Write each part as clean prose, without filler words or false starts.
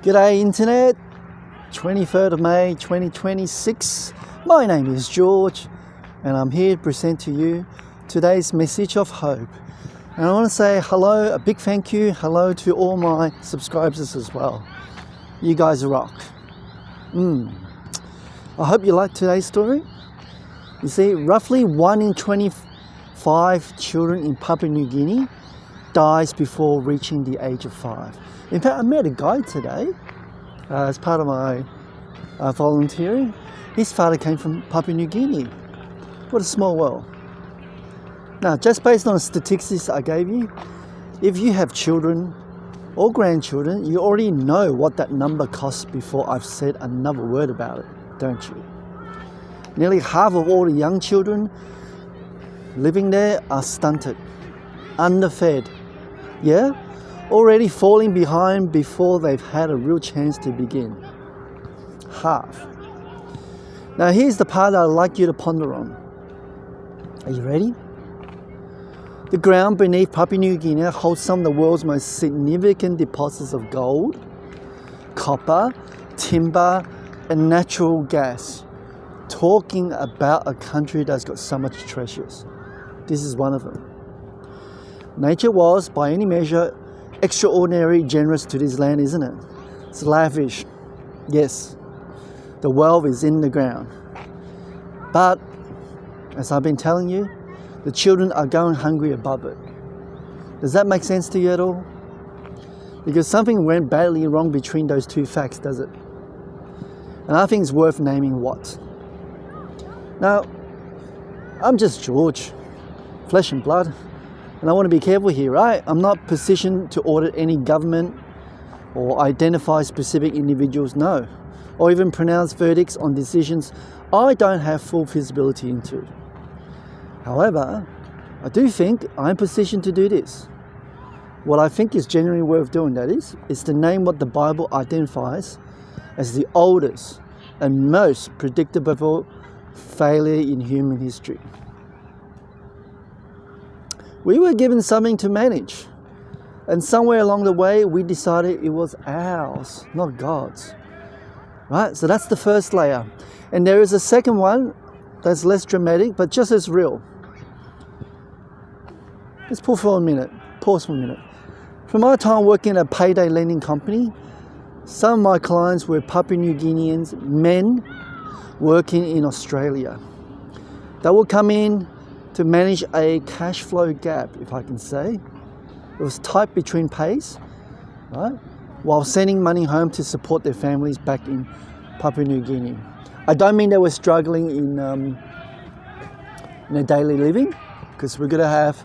G'day Internet, 23rd of May 2026. My name is George and I'm here to present to you today's message of hope. And I want to say hello, a big thank you, hello to all my subscribers as well. You guys rock. I hope you like today's story. You see, roughly 1 in 25 children in Papua New Guinea dies before reaching the age of 5. In fact, I met a guy today as part of my volunteering. His father came from Papua New Guinea. What a small world. Now, just based on the statistics I gave you, if you have children or grandchildren, you already know what that number costs before I've said another word about it, don't you? Nearly half of all the young children living there are stunted, underfed, already falling behind before they've had a real chance to begin. Half. Now here's the part that I'd like you to ponder on. Are you ready? The ground beneath Papua New Guinea holds some of the world's most significant deposits of gold, copper, timber, and natural gas. Talking about a country that's got so much treasures. This is one of them. Nature was, by any measure, extraordinarily generous to this land, isn't it? It's lavish. Yes, the wealth is in the ground. But, as I've been telling you, the children are going hungry above it. Does that make sense to you at all? Because something went badly wrong between those two facts, does it? And I think it's worth naming what. Now, I'm just George, flesh and blood, and I want to be careful here, right? I'm not positioned to audit any government or identify specific individuals, no, or even pronounce verdicts on decisions I don't have full visibility into. However, I do think I'm positioned to do this. What I think is genuinely worth doing, that is to name what the Bible identifies as the oldest and most predictable failure in human history. We were given something to manage, and somewhere along the way we decided it was ours, not God's. Right? So that's the first layer. And there is a second one that's less dramatic but just as real. Let's pause for a minute. From my time working at a payday lending company, some of my clients were Papua New Guineans, men working in Australia. They will come in to manage a cash flow gap, if I can say. It was tight between pays, right? While sending money home to support their families back in Papua New Guinea. I don't mean they were struggling in their daily living, because we're going to have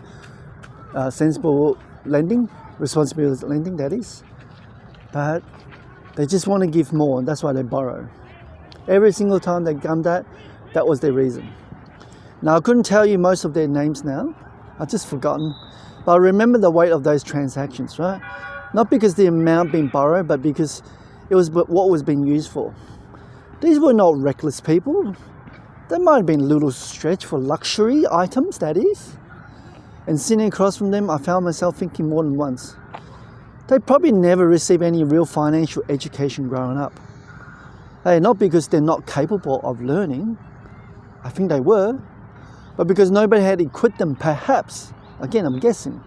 sensible lending, responsible lending, that is. But they just want to give more, and that's why they borrow. Every single time they come that was their reason. Now, I couldn't tell you most of their names now. I've just forgotten. But I remember the weight of those transactions, right? Not because the amount being borrowed, but because it was what was being used for. These were not reckless people. They might have been a little stretched for luxury items, that is. And sitting across from them, I found myself thinking more than once. They probably never received any real financial education growing up. Hey, not because they're not capable of learning. I think they were. But because nobody had equipped them, perhaps. Again, I'm guessing.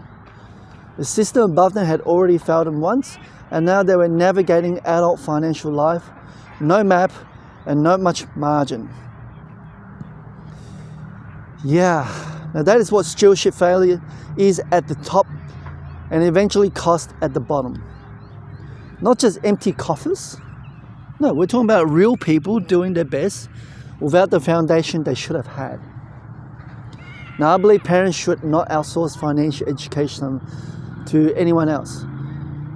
The system above them had already failed them once, and now they were navigating adult financial life. No map and not much margin. Yeah, now that is what stewardship failure is at the top and eventually cost at the bottom. Not just empty coffers. No, we're talking about real people doing their best without the foundation they should have had. Now, I believe parents should not outsource financial education to anyone else.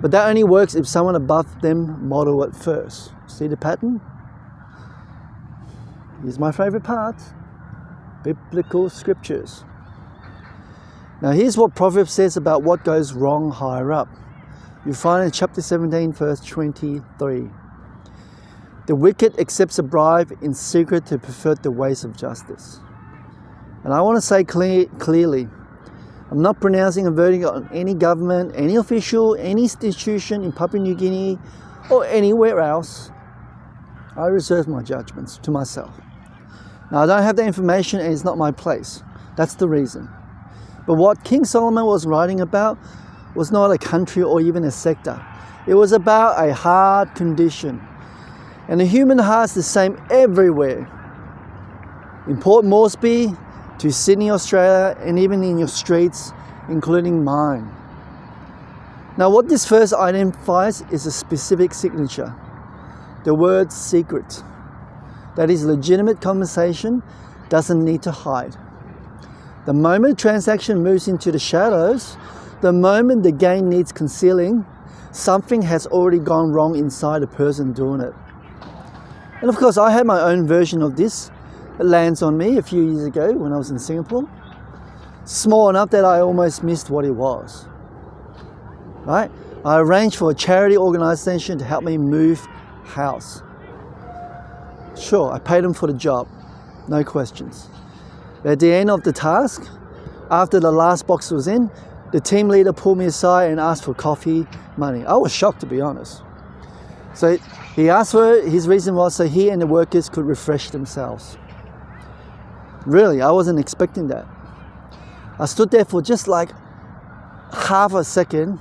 But that only works if someone above them model it first. See the pattern? Here's my favorite part. Biblical scriptures. Now, here's what Proverbs says about what goes wrong higher up. You find it in chapter 17, verse 23. The wicked accepts a bribe in secret to pervert the ways of justice. And I want to say clearly, I'm not pronouncing a verdict on any government, any official, any institution in Papua New Guinea or anywhere else, I reserve my judgments to myself. Now, I don't have the information and it's not my place. That's the reason. But what King Solomon was writing about was not a country or even a sector. It was about a hard condition. And the human heart's the same everywhere. In Port Moresby to Sydney, Australia, and even in your streets, including mine. Now, what this verse identifies is a specific signature. The word secret. That is, legitimate conversation doesn't need to hide. The moment a transaction moves into the shadows, the moment the gain needs concealing, something has already gone wrong inside the person doing it. And of course, I had my own version of this. It lands on me a few years ago when I was in Singapore. Small enough that I almost missed what it was. Right? I arranged for a charity organization to help me move house. Sure, I paid them for the job. No questions. But at the end of the task, after the last box was in, the team leader pulled me aside and asked for coffee money. I was shocked, to be honest. So he asked for it. His reason was so he and the workers could refresh themselves. Really, I wasn't expecting that. I stood there for just like half a second.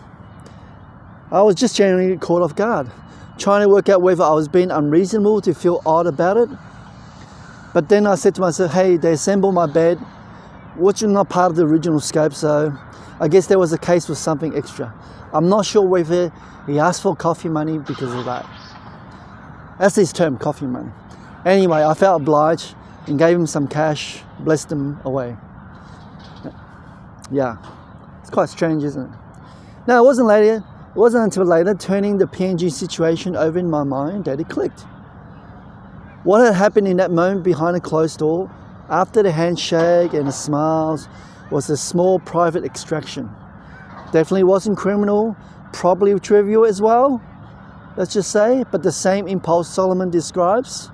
I was just genuinely caught off guard, trying to work out whether I was being unreasonable to feel odd about it. But then I said to myself, hey, they assembled my bed, which is not part of the original scope, so I guess there was a case for something extra. I'm not sure whether he asked for coffee money because of that. That's his term, coffee money. Anyway, I felt obliged and gave him some cash, blessed him away. Yeah, it's quite strange, isn't it? Now, it wasn't until later, turning the PNG situation over in my mind, that it clicked. What had happened in that moment behind a closed door, after the handshake and the smiles, was a small private extraction. Definitely wasn't criminal, probably trivial as well, let's just say, but the same impulse Solomon describes.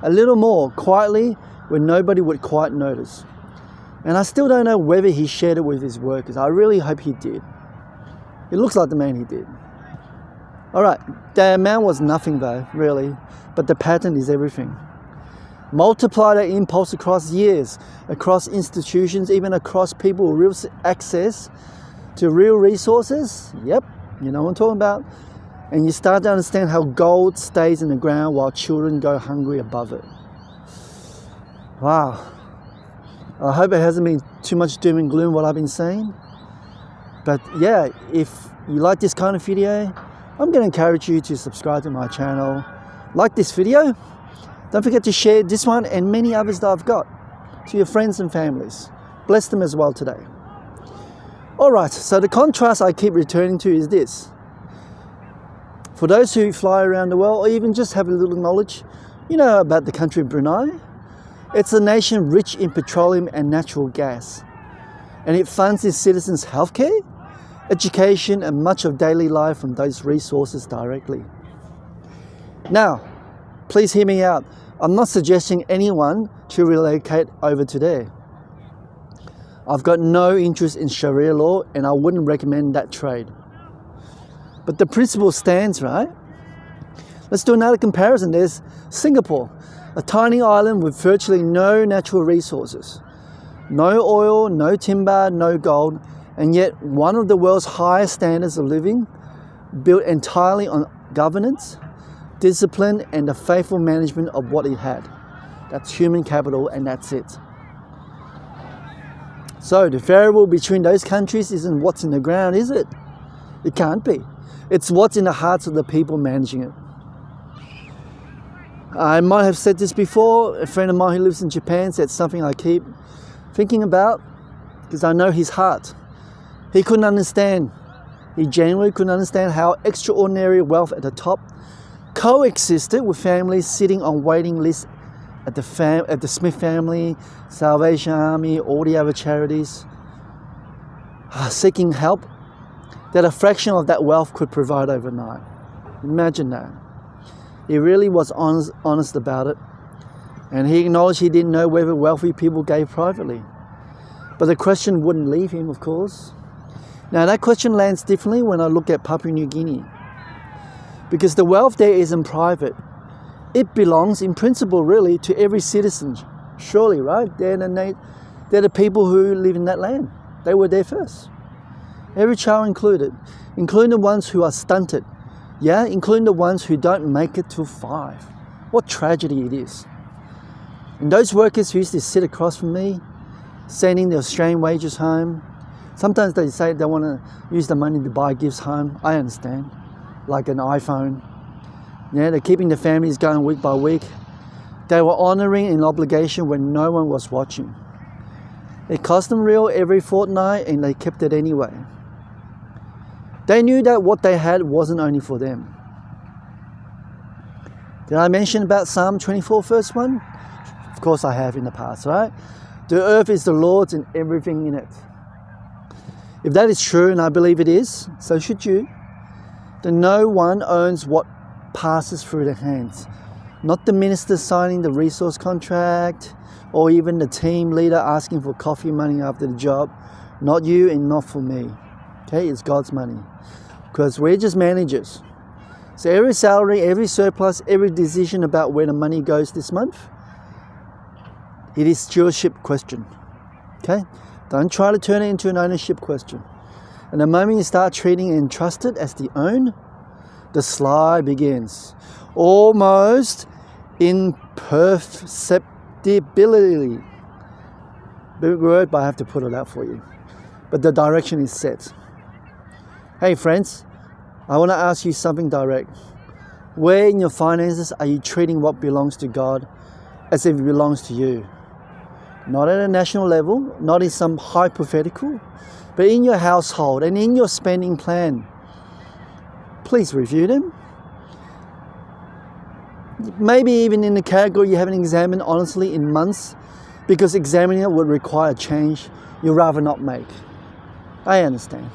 A little more, quietly, where nobody would quite notice. And I still don't know whether he shared it with his workers. I really hope he did. It looks like the man he did. Alright, the amount was nothing though, really, but the pattern is everything. Multiply that impulse across years, across institutions, even across people with real access to real resources. Yep, you know what I'm talking about. And you start to understand how gold stays in the ground while children go hungry above it. Wow. I hope it hasn't been too much doom and gloom what I've been saying. But yeah, if you like this kind of video, I'm going to encourage you to subscribe to my channel. Like this video. Don't forget to share this one and many others that I've got to your friends and families. Bless them as well today. Alright, so the contrast I keep returning to is this. For those who fly around the world or even just have a little knowledge, you know about the country of Brunei. It's a nation rich in petroleum and natural gas. And it funds its citizens' healthcare, education and much of daily life from those resources directly. Now, please hear me out. I'm not suggesting anyone to relocate over to there. I've got no interest in Sharia law and I wouldn't recommend that trade. But the principle stands, right? Let's do another comparison. There's Singapore, a tiny island with virtually no natural resources. No oil, no timber, no gold, and yet one of the world's highest standards of living, built entirely on governance, discipline, and the faithful management of what it had. That's human capital, and that's it. So the variable between those countries isn't what's in the ground, is it? It can't be. It's what's in the hearts of the people managing it. I might have said this before. A friend of mine who lives in Japan said something I keep thinking about because I know his heart. He couldn't understand. He genuinely couldn't understand how extraordinary wealth at the top coexisted with families sitting on waiting lists at the Smith family, Salvation Army, all the other charities, seeking help that a fraction of that wealth could provide overnight. Imagine that. He really was honest about it, and he acknowledged he didn't know whether wealthy people gave privately. But the question wouldn't leave him, of course. Now that question lands differently when I look at Papua New Guinea. because the wealth there isn't private. It belongs in principle really to every citizen, surely, right? They're the people who live in that land. They were there first. Every child included, including the ones who are stunted. Yeah, including the ones who don't make it to 5. What tragedy it is. And those workers who used to sit across from me, sending their Australian wages home, sometimes they say they want to use the money to buy gifts home. I understand, like an iPhone. Yeah, they're keeping the families going week by week. They were honouring an obligation when no one was watching. It cost them real every fortnight and they kept it anyway. They knew that what they had wasn't only for them. Did I mention about Psalm 24 verse 1? Of course I have in the past, right? The earth is the Lord's and everything in it. If that is true, and I believe it is, so should you, then no one owns what passes through their hands. Not the minister signing the resource contract, or even the team leader asking for coffee money after the job. Not you and not for me. Okay, it's God's money. Because we're just managers. So every salary, every surplus, every decision about where the money goes this month, it is stewardship question. Okay? Don't try to turn it into an ownership question. And the moment you start treating entrusted as the own, the slide begins. Almost imperceptibility. Big word, but I have to put it out for you. But the direction is set. Hey friends, I want to ask you something direct. Where in your finances are you treating what belongs to God as if it belongs to you? Not at a national level, not in some hypothetical, but in your household and in your spending plan. Please review them. Maybe even in the category you haven't examined honestly in months, because examining it would require change you'd rather not make. I understand.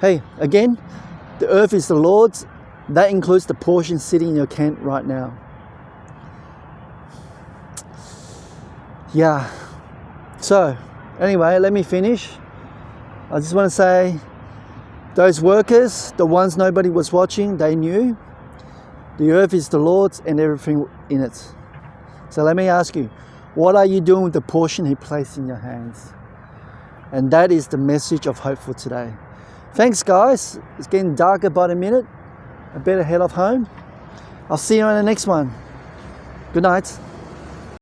Hey, again, the earth is the Lord's. That includes the portion sitting in your tent right now. Yeah. So, anyway, let me finish. I just want to say, those workers, the ones nobody was watching, they knew the earth is the Lord's and everything in it. So let me ask you, what are you doing with the portion He placed in your hands? And that is the message of hope for today. Thanks, guys. It's getting darker by the minute. I better head off home. I'll see you on the next one. Good night.